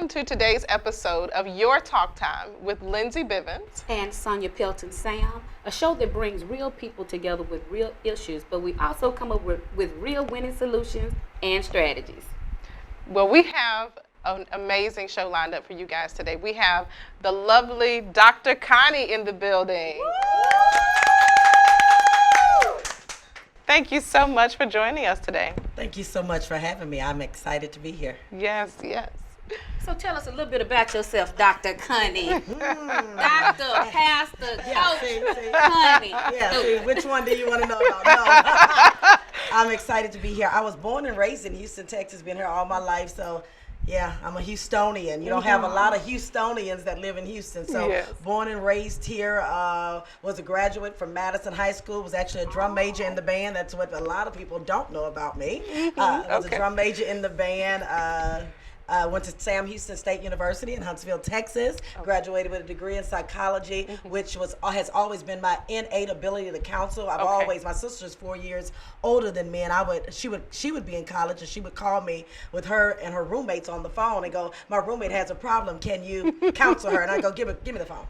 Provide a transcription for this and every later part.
welcome to today's episode of Your Talk Time with Lindsy Bivens and Sonjia Pelton-Sam, a show that brings real people together with real issues, but we also come up with real winning solutions and strategies. Well, we have an amazing show lined up for you guys today. We have the lovely Dr. Connie in the building. Thank you so much for joining us today. Thank you so much for having me. I'm excited to be here. Yes, yes. So tell us a little bit about yourself, Dr. Connie. Doctor, Pastor, Coach Connie. Yeah, see, which one do you want to know about? No. I'm excited to be here. I was born and raised in Houston, Texas, been here all my life, so yeah, I'm a Houstonian. You don't have a lot of Houstonians that live in Houston. So yes. Born and raised here, was a graduate from Madison High School, was actually a drum major in the band. That's what a lot of people don't know about me. I was a drum major in the band. Went to Sam Houston State University in Huntsville, Texas. Graduated with a degree in psychology, which has always been my innate ability to counsel. I've always, my sister's 4 years older than me, and she would be in college, and she would call me with her and her roommates on the phone and go, "My roommate has a problem. Can you counsel her?" And I go, "Give me the phone."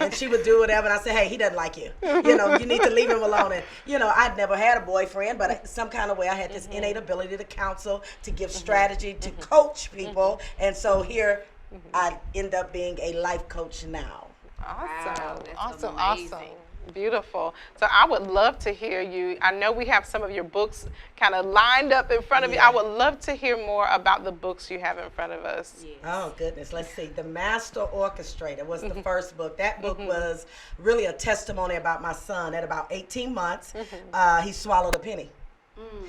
And she would do whatever, and I say, "Hey, he doesn't like you. You need to leave him alone." And I'd never had a boyfriend, but some kind of way I had this innate ability to counsel, to give strategy, to coach people, and so here I end up being a life coach now. Awesome, Wow, awesome. Beautiful. So I would love to hear you. I know we have some of your books kind of lined up in front of you. I would love to hear more about the books you have in front of us. Yes. Oh, goodness. Let's see. The Master Orchestrator was the first book. That book was really a testimony about my son. At about 18 months, he swallowed a penny.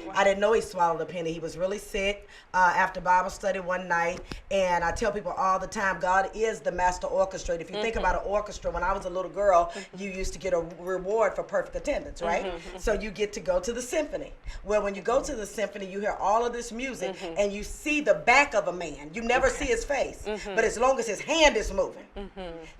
Wow. I didn't know he swallowed a penny. He was really sick after Bible study one night, and I tell people all the time, God is the master orchestrator. If you think about an orchestra, when I was a little girl, you used to get a reward for perfect attendance, right? So you get to go to the symphony. Well, when you go to the symphony, you hear all of this music, and you see the back of a man. You never see his face, but as long as his hand is moving,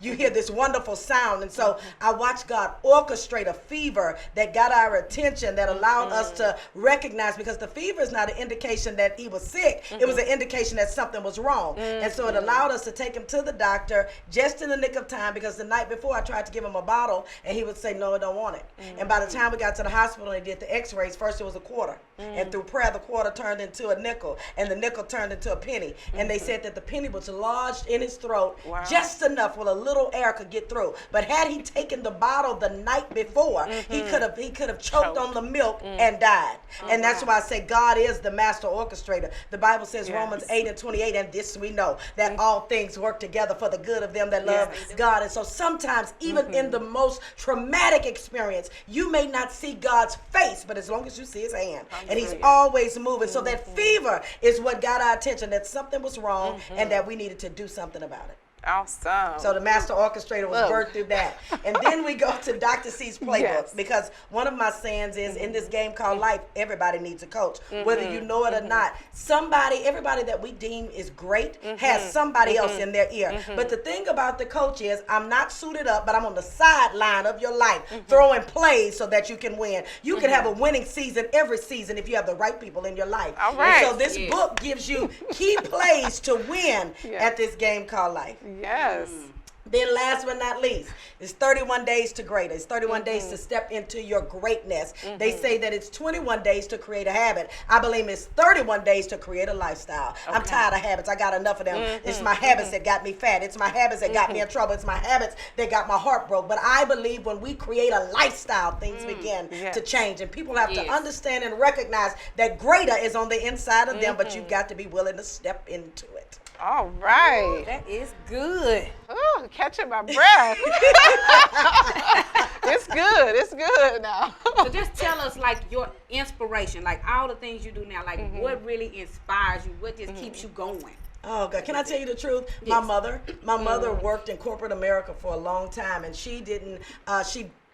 you hear this wonderful sound. And so I watched God orchestrate a fever that got our attention, that allowed us to recognize, because the fever is not an indication that he was sick. It was an indication that something was wrong. And so it allowed us to take him to the doctor just in the nick of time, because the night before I tried to give him a bottle and he would say, "No, I don't want it." And by the time we got to the hospital and they did the x-rays, first it was a quarter. And through prayer, the quarter turned into a nickel, and the nickel turned into a penny. And they said that the penny was lodged in his throat just enough where a little air could get through. But had he taken the bottle the night before, he could have choked on the milk and died. And that's why I say God is the master orchestrator. The Bible says, Romans 8:28, and this we know, that all things work together for the good of them that love God. And so sometimes, even in the most traumatic experience, you may not see God's face, but as long as you see his hand, and he's always moving. So that fever is what got our attention, that something was wrong and that we needed to do something about it. Awesome. So the Master Orchestrator was birthed through that. And then we go to Dr. C's playbook, because one of my sayings is, in this game called life, everybody needs a coach. Whether you know it or not, everybody that we deem is great has somebody else in their ear. But the thing about the coach is, I'm not suited up, but I'm on the sideline of your life, throwing plays so that you can win. You can have a winning season every season if you have the right people in your life. All right. And so this book gives you key plays to win at this game called life. Yes. Then last but not least, it's 31 days to greater. It's 31 days to step into your greatness. They say that it's 21 days to create a habit. I believe it's 31 days to create a lifestyle. I'm tired of habits. I got enough of them. It's my habits that got me fat. It's my habits that got me in trouble. It's my habits that got my heart broke. But I believe when we create a lifestyle, things begin to change. And people have to understand and recognize that greater is on the inside of them, but you've got to be willing to step into it. All right. Ooh, that is good. Ooh, catching my breath. It's good. It's good now. So just tell us, like, your inspiration, like all the things you do now, like what really inspires you, what just keeps you going? Oh God, can I tell you the truth? My mother worked in corporate America for a long time, and she didn't,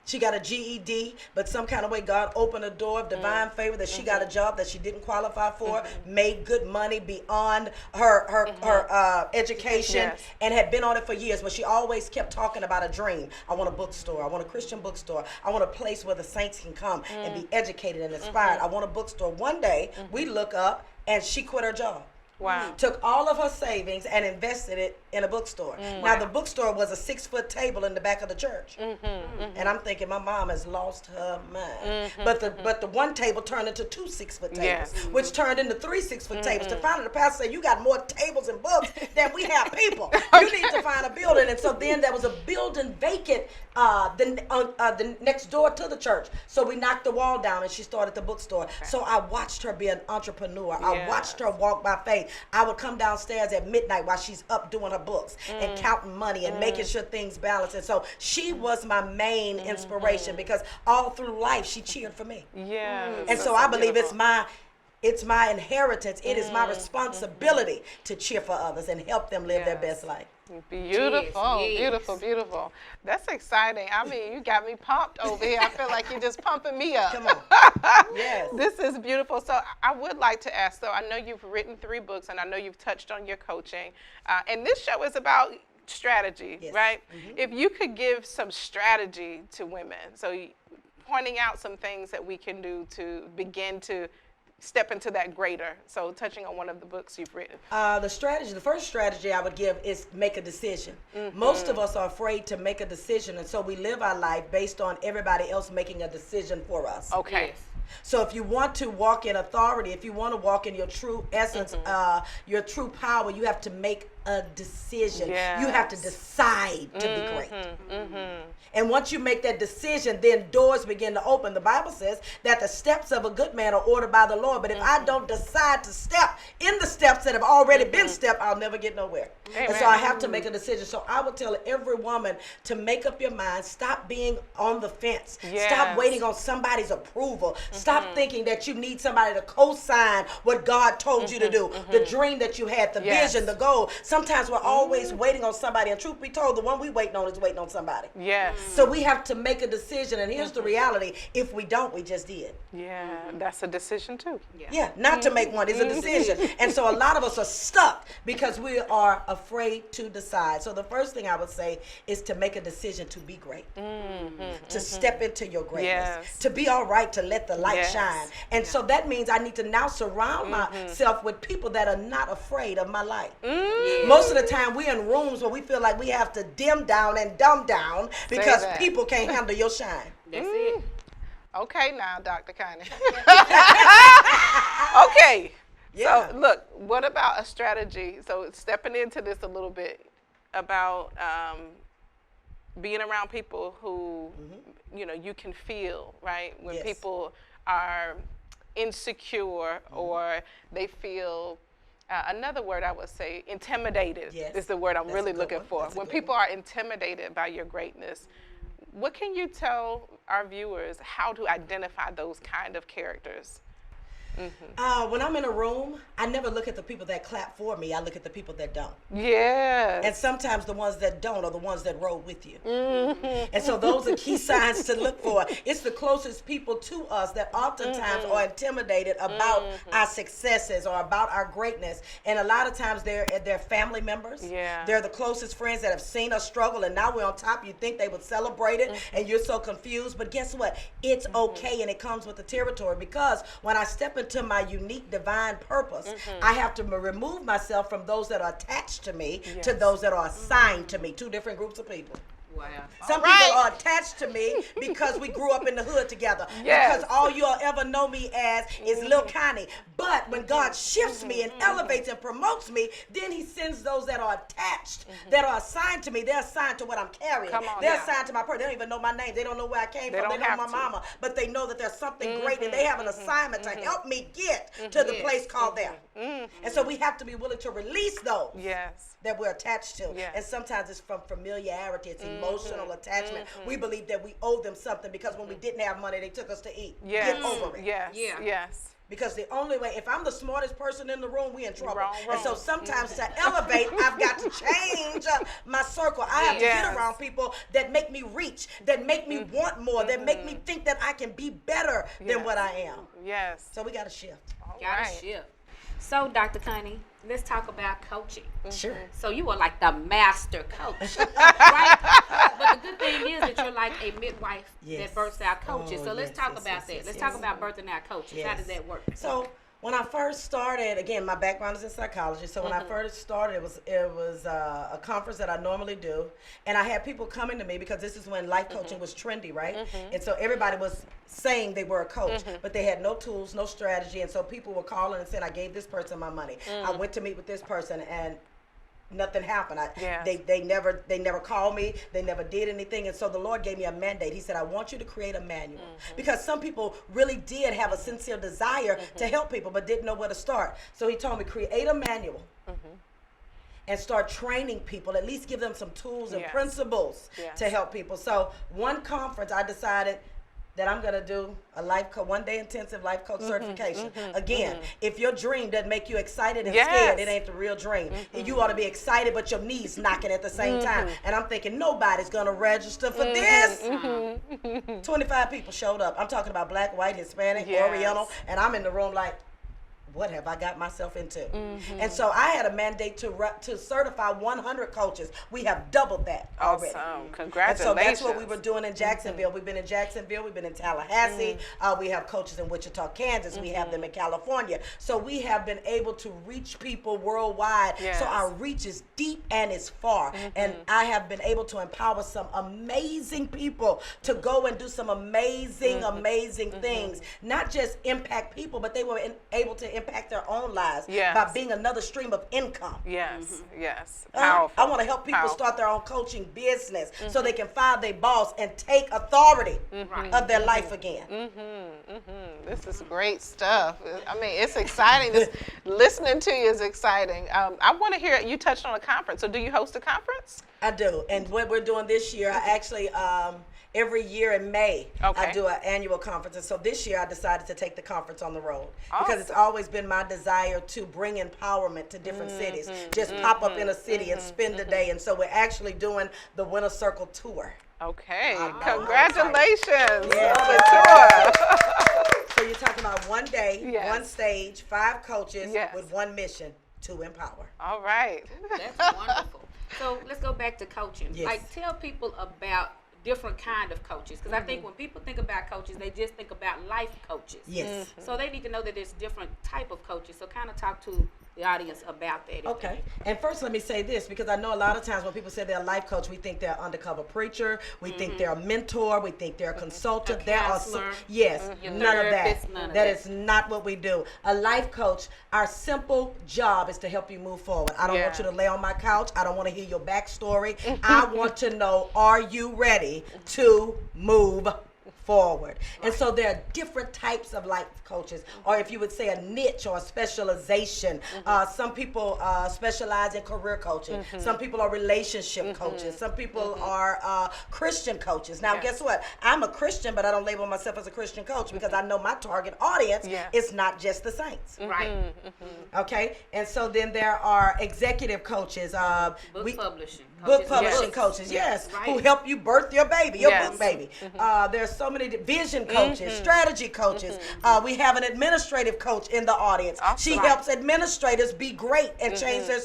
she got a GED, but some kind of way God opened a door of divine favor that she got a job that she didn't qualify for, made good money beyond her education, and had been on it for years. But she always kept talking about a dream. I want a bookstore. I want a Christian bookstore. I want a place where the saints can come and be educated and inspired. I want a bookstore. One day, we look up, and she quit her job. Wow. Took all of her savings and invested it in a bookstore. Now, the bookstore was a 6-foot table in the back of the church. And I'm thinking my mom has lost her mind. But the one table turned into 2 6-foot tables, which turned into 3 6-foot tables. To finally the pastor said, you got more tables and books than we have people. You need to find a building. And so then there was a building vacant the next door to the church. So we knocked the wall down and she started the bookstore. So I watched her be an entrepreneur. I watched her walk by faith. I would come downstairs at midnight while she's up doing her books and counting money and making sure things balance. And so she was my main inspiration because all through life she cheered for me. Yeah. And so I believe it's my inheritance. It is my responsibility to cheer for others and help them live their best life. Beautiful, Yes. beautiful, beautiful. That's exciting. I mean, you got me pumped over here. I feel like you're just pumping me up. Come on. Yes. This is beautiful. So I would like to ask, so I know you've written 3 books and I know you've touched on your coaching. And this show is about strategy, right? If you could give some strategy to women, so pointing out some things that we can do to begin to step into that greater. So touching on one of the books you've written. The first strategy I would give is make a decision. Most of us are afraid to make a decision, and so we live our life based on everybody else making a decision for us. Okay. Yes. So if you want to walk in authority, if you want to walk in your true essence, your true power, you have to make a decision. Yes. You have to decide to be great. And once you make that decision, then doors begin to open. The Bible says that the steps of a good man are ordered by the Lord. But if I don't decide to step in the steps that have already been stepped, I'll never get nowhere. Amen. And so I have to make a decision. So I would tell every woman to make up your mind. Stop being on the fence. Yes. Stop waiting on somebody's approval. Stop thinking that you need somebody to co-sign what God told you to do, the dream that you had, the vision, the goal. Sometimes we're always waiting on somebody. And truth be told, the one we waiting on is waiting on somebody. Yes. So we have to make a decision. And here's the reality. If we don't, we just did. Yeah, that's a decision too. Yeah, not to make one is a decision. And so a lot of us are stuck because we are afraid to decide. So the first thing I would say is to make a decision to be great, to step into your greatness, to be all right, to let the light shine. And so that means I need to now surround myself with people that are not afraid of my light. Most of the time we're in rooms where we feel like we have to dim down and dumb down because people can't handle your shine. That's it. Okay now, Dr. Connie. Okay. Yeah. So look, what about a strategy? So stepping into this a little bit about being around people who, you can feel, right? When people are insecure or they feel, another word I would say, intimidated is the word I'm really looking for. When people are intimidated by your greatness, what can you tell our viewers how to identify those kind of characters? When I'm in a room, I never look at the people that clap for me. I look at the people that don't. Yes. And sometimes the ones that don't are the ones that roll with you. And so those are key signs to look for. It's the closest people to us that oftentimes are intimidated about our successes or about our greatness. And a lot of times they're family members. Yeah. They're the closest friends that have seen us struggle, and now we're on top. You think they would celebrate it, and you're so confused. But guess what? It's okay, and it comes with the territory, because when I step into my unique divine purpose, I have to remove myself from those that are attached to me to those that are assigned to me. 2 different groups of people. Wow. Some people are attached to me because we grew up in the hood together. Because all you'll ever know me as is Lil Connie. But when God shifts me and elevates and promotes me, then he sends those that are attached, that are assigned to me. They're assigned to what I'm carrying. They're assigned to my person. They don't even know my name. They don't know where I came from. They know my mama. But they know that there's something great, and they have an assignment to help me get to the place called there. And so we have to be willing to release those that we're attached to. And sometimes it's from familiarity. It's emotional attachment. We believe that we owe them something because when we didn't have money, they took us to eat. Get over it. Yes. Because the only way, if I'm the smartest person in the room, we in trouble. And so sometimes to elevate, I've got to change my circle. I have to get around people that make me reach, that make me want more, that make me think that I can be better than what I am. Yes. So we got to shift. Gotta shift. So, Dr. Connie, let's talk about coaching. Sure. So you are like the master coach, right? But the good thing is that you're like a midwife that births out coaches. So let's talk about that. Let's talk about birthing out coaches. How does that work? So When I first started, again, my background is in psychology. So when I first started, it was a conference that I normally do, and I had people coming to me because this is when life coaching was trendy, right? And so everybody was saying they were a coach, but they had no tools, no strategy, and so people were calling and saying, "I gave this person my money. I went to meet with this person, and nothing happened. They never called me. They never did anything." And so the Lord gave me a mandate. He said, "I want you to create a manual," because some people really did have a sincere desire to help people, but didn't know where to start. So He told me, create a manual and start training people. At least give them some tools and principles to help people. So one conference, I decided that I'm gonna do a one day intensive life coach certification. Again, if your dream doesn't make you excited and scared, it ain't the real dream. You ought to be excited, but your knees knocking at the same time. And I'm thinking, nobody's gonna register for this. 25 people showed up. I'm talking about black, white, Hispanic, Oriental, and I'm in the room like, what have I got myself into? And so I had a mandate to certify 100 coaches. We have doubled that already. Awesome. Congratulations. And so that's what we were doing in Jacksonville. We've been in Jacksonville. We've been in Tallahassee. We have coaches in Wichita, Kansas. We have them in California. So we have been able to reach people worldwide. So our reach is deep and it's far. And I have been able to empower some amazing people to go and do some amazing, amazing things. Not just impact people, but they were able to impact their own lives by being another stream of income. Yes. Powerful. I want to help people start their own coaching business so they can fire their boss and take authority of their life again. This is great stuff. I mean, it's exciting. Just listening to you is exciting. I want to hear, you touched on a conference. So do you host a conference? I do. And what we're doing this year, I actually, every year in May, I do an annual conference. And so this year I decided to take the conference on the road because it's always been my desire to bring empowerment to different cities. Just pop up in a city and spend the day. And so we're actually doing the Winner Circle Tour. Okay. Congratulations on the tour. So you're talking about one day, one stage, 5 coaches with one mission to empower. All right. That's wonderful. So let's go back to coaching. Like, tell people about different kind of coaches, because I think when people think about coaches, they just think about life coaches. So they need to know that there's different type of coaches. So kind of talk to the audience about that. Okay. And first let me say this, because I know a lot of times when people say they're a life coach, we think they're an undercover preacher, we think they're a mentor, we think they're a consultant. There are none of that. That is not what we do. A life coach, our simple job is to help you move forward. I don't want you to lay on my couch. I don't want to hear your backstory. I want to know, are you ready to move forward? And so there are different types of life coaches, or if you would say a niche or a specialization. Some people specialize in career coaching. Some people are relationship coaches. Some people are Christian coaches. Now, guess what? I'm a Christian, but I don't label myself as a Christian coach because I know my target audience is not just the saints. Okay? And so then there are executive coaches. Book publishing. Book publishing coaches, who help you birth your baby, your book baby. There's so many vision coaches, strategy coaches. We have an administrative coach in the audience. She helps administrators be great and change their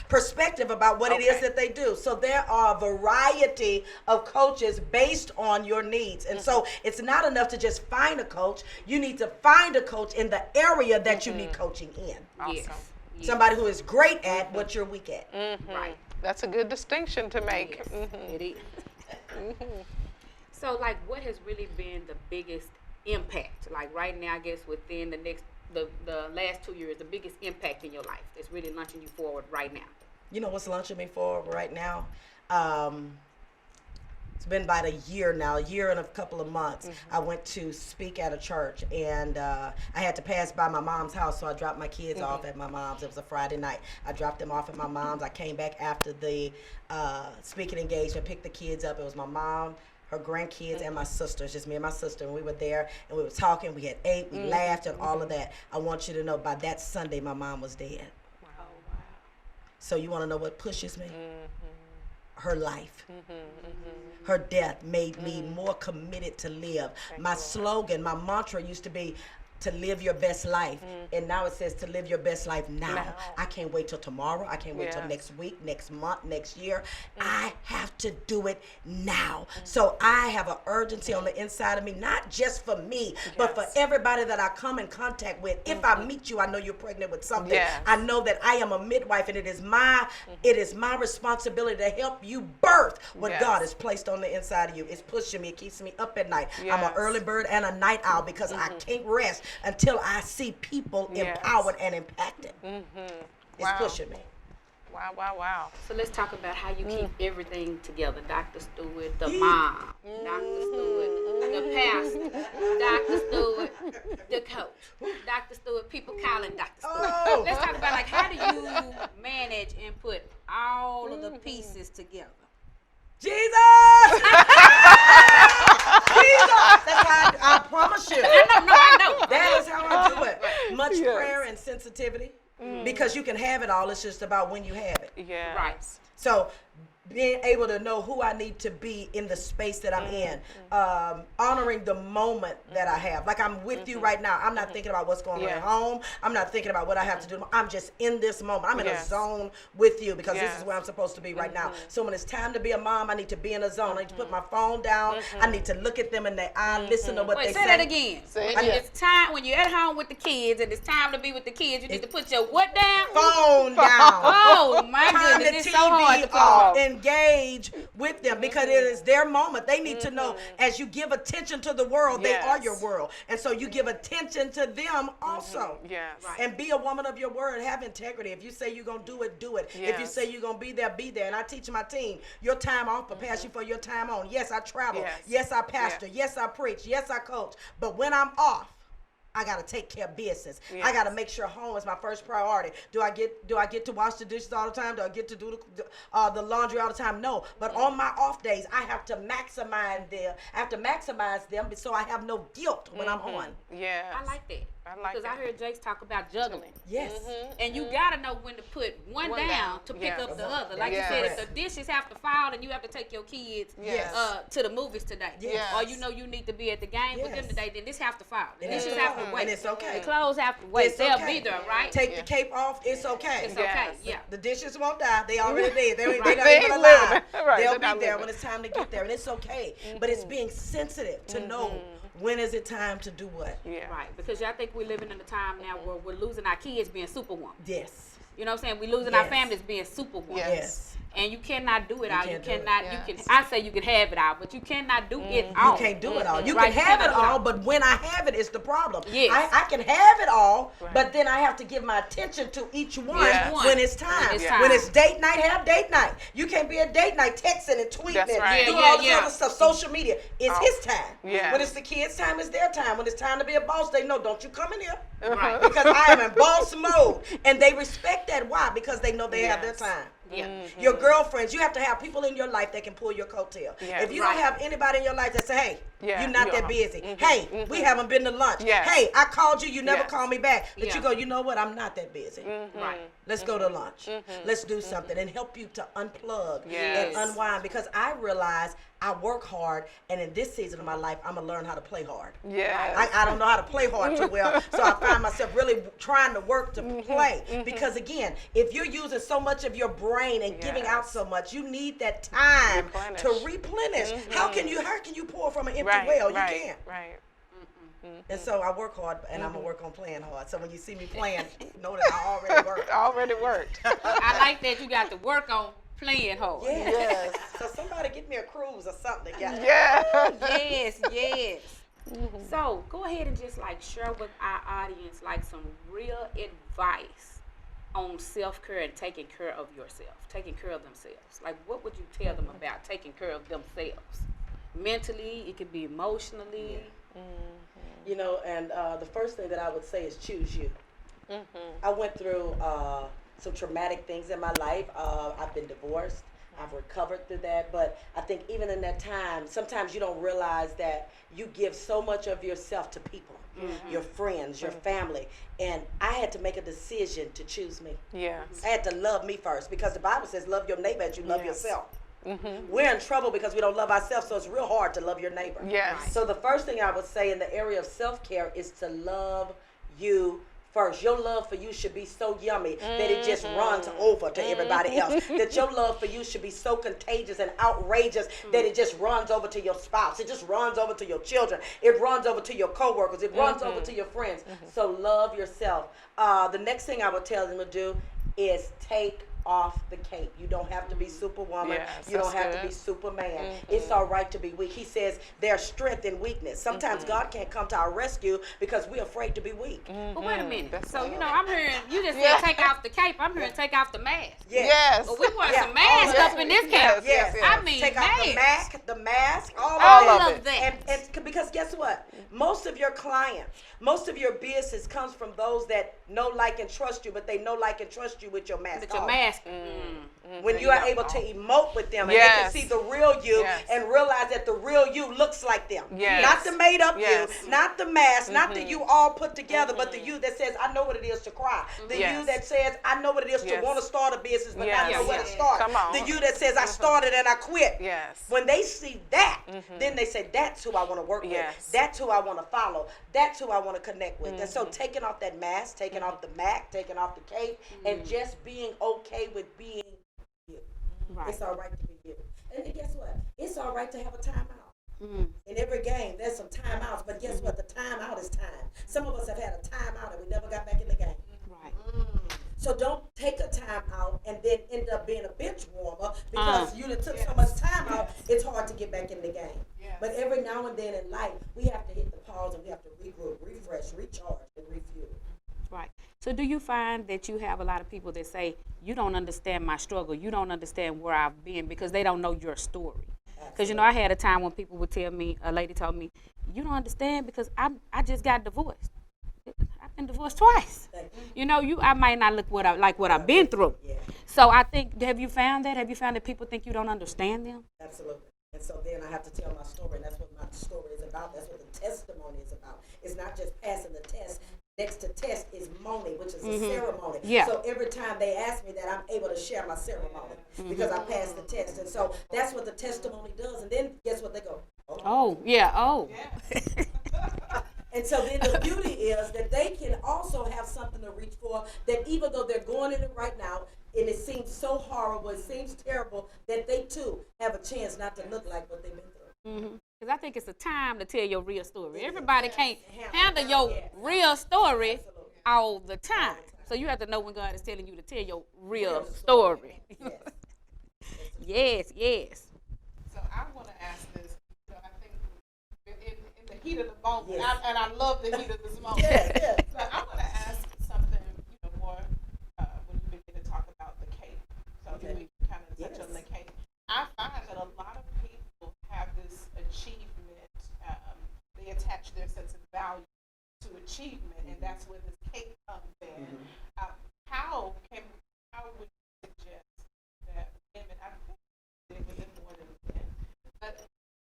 perspective about what it is that they do. So there are a variety of coaches based on your needs. And so it's not enough to just find a coach. You need to find a coach in the area that you need coaching in. Awesome. Somebody who is great at what you're weak at. Right. That's a good distinction to make. It is. So, like, what has really been the biggest impact? Like, right now, I guess within the last 2 years, the biggest impact in your life that's really launching you forward right now? You know what's launching me forward right now? It's been about a year now, a year and a couple of months. I went to speak at a church, and I had to pass by my mom's house, so I dropped my kids off at my mom's. It was a Friday night. I dropped them off at my mom's. I came back after the speaking engagement, picked the kids up. It was my mom, her grandkids, and my sisters, just me and my sister. And we were there, and we were talking. We had ate, we laughed, and all of that. I want you to know, by that Sunday, my mom was dead. Wow. So you want to know what pushes me? Her life. Her death made me more committed to live. My slogan, my mantra used to be, to live your best life. And now it says to live your best life now. I can't wait till tomorrow. I can't wait till next week, next month, next year. I have to do it now. So I have an urgency on the inside of me, not just for me, but for everybody that I come in contact with. If I meet you, I know you're pregnant with something. I know that I am a midwife, and it is my responsibility to help you birth what God has placed on the inside of you. It's pushing me. It keeps me up at night. I'm an early bird and a night owl because I can't rest until I see people empowered and impacted. It's pushing me. Wow. So let's talk about how you keep everything together. Dr. Stewart, the mom, Dr. Stewart, the pastor, Dr. Stewart, the coach, Dr. Stewart, people calling Dr. Stewart. Let's talk about, like, how do you manage and put all of the pieces together? Jesus! Jesus! That's how I promise you. I know. That is how I do it. Much prayer and sensitivity. Because you can have it all. It's just about when you have it. Yeah. Right. So being able to know who I need to be in the space that I'm in, honoring the moment that I have. Like I'm with you right now. I'm not thinking about what's going on at home. I'm not thinking about what I have to do. I'm just in this moment. I'm in a zone with you because this is where I'm supposed to be right now. So when it's time to be a mom, I need to be in a zone. I need to put my phone down. I need to look at them in their eye, listen to what they say. Say that again. It's time when you're at home with the kids and it's time to be with the kids. You need to put your what down? Phone down. Oh my goodness, it's so hard to call. Engage with them because it is their moment. They need to know as you give attention to the world, they are your world. And so you give attention to them also. And be a woman of your word. Have integrity. If you say you're going to do it, do it. If you say you're going to be there, be there. And I teach my team, your time off prepares you for your time on. Yes, I travel. Yes, I pastor. Yes, I preach. Yes, I coach. But when I'm off, I gotta take care of business. I gotta make sure home is my first priority. Do I get to wash the dishes all the time? Do I get to do the laundry all the time? No. But on my off days, I have to maximize them so I have no guilt when I'm on. I like that. Because I heard Jace talk about juggling. Yes. And you gotta know when to put one down to pick up the other. Like you said, if the dishes have to fall and you have to take your kids to the movies today, or you know you need to be at the game with them today, then this have to fall. The dishes have to wait. And it's okay. The clothes have to wait. They'll be there, right? Take the cape off. It's okay. It's okay. The dishes won't die. They already did. They're not even alive. They'll be there when it's time to get there, and it's okay. But it's being sensitive to know when is it time to do what. Right. Because I think we're living in a time now where we're losing our kids being superwoman. Yes. You know what I'm saying? We're losing our families being superwoman. Yes. And you cannot do it all. You cannot. You can. I say you can have it all, but you cannot do it all. You can't do it all. You can have it all, but when I have it, it's the problem. Yes. I can have it all, but then I have to give my attention to each one when it's time. When it's date night, have date night. You can't be at date night texting and tweeting and doing all this other stuff. Social media. It's his time. When it's the kids' time, it's their time. When it's time to be a boss, they know, don't you come in here. Right. Because I am in boss mode. And they respect that. Why? Because they know they have their time. Your girlfriends, you have to have people in your life that can pull your coattail. If you don't have anybody in your life that say, hey, you're not that busy. Hey, we haven't been to lunch. Hey, I called you, you never called me back. But you go, you know what, I'm not that busy. Let's go to lunch. Let's do something and help you to unplug and unwind, because I realize I work hard, and in this season of my life, I'm going to learn how to play hard. I don't know how to play hard too well, so I find myself really trying to work to play. Because again, if you're using so much of your brain and giving out so much, you need that time to replenish. How can you pour from an empty well? You can't. And so I work hard, and I'm going to work on playing hard. So when you see me playing, know that I already worked. I like that you got to work on playing hard. Yes. So somebody get me a cruise or something. Yes. So go ahead and just like share with our audience like some real advice on self-care and taking care of yourself, taking care of themselves. Like, what would you tell them about taking care of themselves? Mentally, it could be emotionally. You know, and the first thing that I would say is choose you. I went through some traumatic things in my life. I've been divorced. I've recovered through that. But I think even in that time, sometimes you don't realize that you give so much of yourself to people, your friends, your family. And I had to make a decision to choose me. I had to love me first, because the Bible says love your neighbor as you love yourself. We're in trouble because we don't love ourselves, so it's real hard to love your neighbor. Yes. Right. So the first thing I would say in the area of self-care is to love you first. Your love for you should be so yummy that it just runs over to everybody else. That your love for you should be so contagious and outrageous that it just runs over to your spouse. It just runs over to your children. It runs over to your coworkers. It runs over to your friends. So love yourself. The next thing I would tell them to do is take off the cape. You don't have to be Superwoman. Yes, you don't have good. to be Superman. It's all right to be weak. He says there's strength in weakness. Sometimes God can't come to our rescue because we're afraid to be weak. But wait a minute. So, I'm hearing, you just said take off the cape. I'm hearing take off the mask. Yes. But we want some All mask that. up in this Yes, camp. yes, yes. I mean, Take off the mask, all All of of it. that. And because guess what? Most of your clients, most of your business comes from those that know, like, and trust you, but they know, like, and trust you with your mask With your off. mask. When you are able to emote with them and they Yes. can see the real you Yes. and realize that the real you looks like them. Yes. Not the made up Yes. you, not the mask, not the you all put together, but the you that says, I know what it is to cry. The Yes. you that says, I know what it is to Yes. want to start a business but not Yes. know where to Yes. start. Come on. The you that says, I started and I quit. Yes. When they see that, then they say, that's who I want to work Yes. with. That's who I want to follow. That's who I want to connect with. And so taking off that mask, taking off the Mac, taking off the cape, and just being okay with being you. Right. It's all right to be you. And then guess what? It's all right to have a timeout. In every game, there's some timeouts, but guess what? The timeout is time. Some of us have had a timeout and we never got back in the game. Right. So don't take a time out and then end up being a bench warmer because you done took so much time out, it's hard to get back in the game. But every now and then in life, we have to hit the pause and we have to regroup, refresh, recharge, and refuel. Right. So do you find that you have a lot of people that say, you don't understand my struggle, you don't understand where I've been because they don't know your story? Because, I had a time when people would tell me, a lady told me, you don't understand because I just got divorced. I've been divorced twice. I might not look what I've been through. Yeah. So I think, have you found that? Have you found that people think you don't understand them? Absolutely. And so then I have to tell my story, and that's what my story is about. That's what the testimony is about. It's not just passing the test. Next to test is moaning, which is a ceremony. Yeah. So every time they ask me that, I'm able to share my ceremony because I passed the test. And so that's what the testimony does. And then guess what they go? Oh, yeah, oh. And so then the beauty is that they can also have something to reach for, that even though they're going in it right now, and it seems so horrible, it seems terrible, that they too have a chance not to look like what they've been through. Because I think it's a time to tell your real story. Everybody can't handle your real story all the time. So you have to know when God is telling you to tell your real story. Yes, yes. So I want to ask this. I think in the heat of the moment, Yes. and I love the heat of this moment. Yeah. So I want to ask something, more when you begin to talk about the cape. So Okay. we kind of touch on the cape. I find that a lot of people have this achievement. They attach their sense of value to achievement, and that's where this cape comes in. How would you suggest that women? I think within more than men, but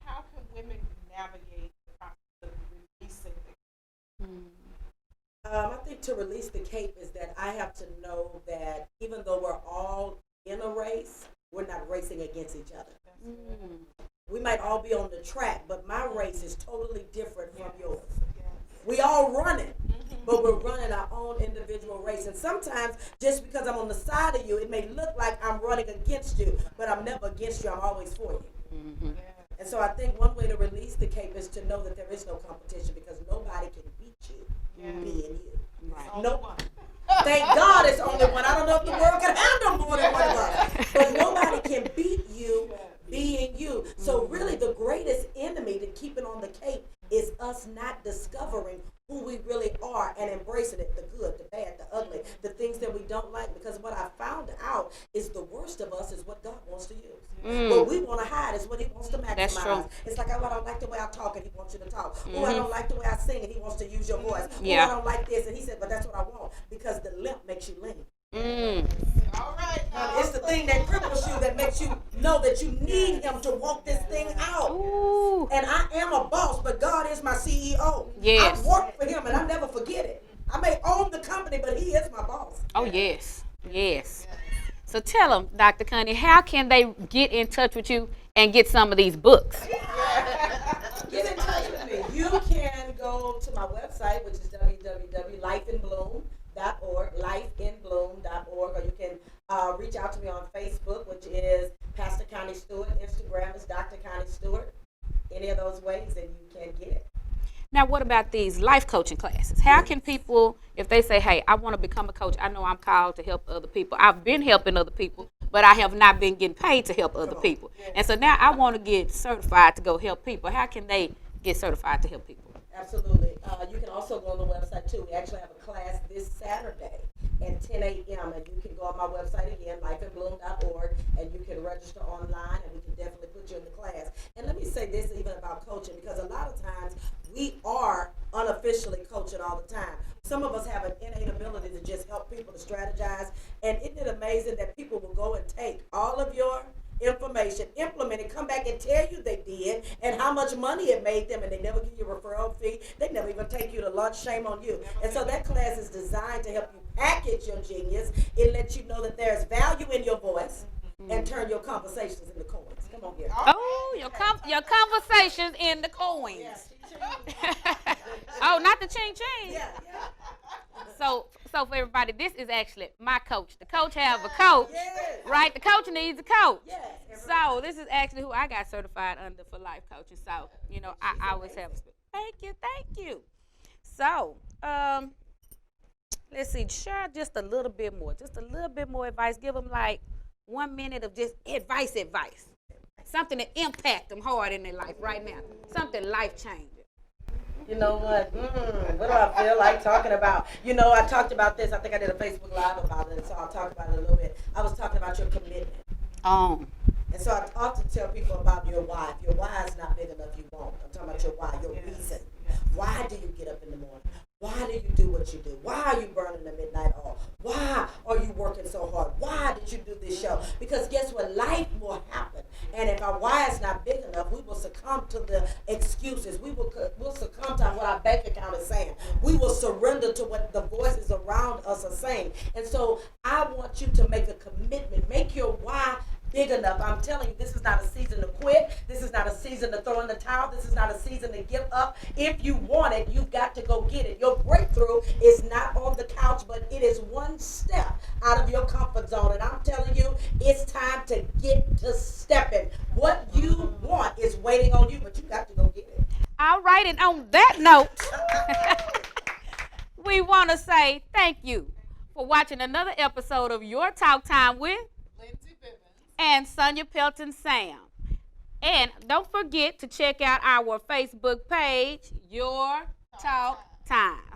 how can women navigate the process of releasing the I think to release the cape is that I have to know that even though we're all in a race, we're not racing against each other. We might all be on the track, but my race is totally different from yours. We all running, but we're running our own individual race. And sometimes just because I'm on the side of you, it may look like I'm running against you, but I'm never against you. I'm always for you. And so I think one way to release the cape is to know that there is no competition because nobody can beat you being you. Right. No. Thank God it's only one. I don't know if the world can handle more than one of us. But nobody can beat you being you. So really the greatest enemy to keeping on the cape is us not discovering who we really are and embracing it, the good, the bad, the ugly, the things that we don't like. Because what I found out is the worst of us is what God wants to use. What we want to hide is what he wants to maximize. That's true. It's like, oh, I don't like the way I talk and he wants you to talk. Oh, I don't like the way I sing and he wants to use your voice. Yeah. Oh, I don't like this. And he said, but that's what I want because the limp makes you lean. All right. It's the thing that cripples you that makes you know that you need him to walk this thing out. Ooh. And I am a boss, but God is my CEO. Yes. I work for him and I never forget it. I may own the company, but he is my boss. Oh, yes. Yes. So tell them, Dr. Connie, how can they get in touch with you and get some of these books? Get in touch with me. You can go to my website, which is www.lifeinbloom.org, lifeinbloom.org, or you can reach out to me on Facebook, which is Pastor Connie Stewart. Instagram is Dr. Connie Stewart. Any of those ways, and you can get it. Now, what about these life coaching classes? How can people, if they say, hey, I want to become a coach, I know I'm called to help other people. I've been helping other people, but I have not been getting paid to help other people. And so now I want to get certified to go help people. How can they get certified to help people? Absolutely. You can also go on the website, too. We actually have a class this Saturday at 10 a.m. And you can go on my website again, lifeinbloom.org, and you can register online, and we can definitely put you in the class. And let me say this even about coaching, because a lot of times we are unofficially coaching all the time. Some of us have an innate ability to just help people to strategize. And isn't it amazing that people will go and take all of your information, implement it, come back and tell you they did and how much money it made them, and they never give you a referral fee. They never even take you to lunch. Shame on you. And so that class is designed to help you package your genius. It lets you know that there's value in your voice and turn your conversations into coins. Come on here. Oh, your conversations in the coins. Oh, not the ching ching. Yeah. So for everybody, this is actually my coach. The coach have a coach, right? The coach needs a coach. So this is actually who I got certified under for life coaching. So, I always have. Thank you. So, let's see, share just a little bit more advice. Give them like 1 minute of just advice. Something to impact them hard in their life right now. Something life-changing. You know what? What do I feel like talking about? I talked about this. I think I did a Facebook Live about it, so I'll talk about it a little bit. I was talking about your commitment. And so I often tell people about your why. If your why is not big enough, you won't. I'm talking about your why, your reason. Why do you get up in the morning? Why do you do what you do? Why are you burning the midnight oil? Why are you working so hard? Why did you do this show? Because guess what? Life will happen. And if our why is not big enough, we will succumb to the excuses. We'll succumb to what our bank account is saying. We will surrender to what the voices around us are saying. And so I want you to make a commitment. Make your why big enough. I'm telling you, this is not a season to quit. This is not a season to throw in the towel. This is not a season to give up. If you want it, you've got to go get it. Your breakthrough is not on the couch, but it is one step out of your comfort zone. And I'm telling you, it's time to get to stepping. What you want is waiting on you, but you got to go get it. All right, and on that note, we want to say thank you for watching another episode of Your Talk Time with Lindsy Bivens and Sonjia Pelton-Sam. And don't forget to check out our Facebook page, Your Talk Time.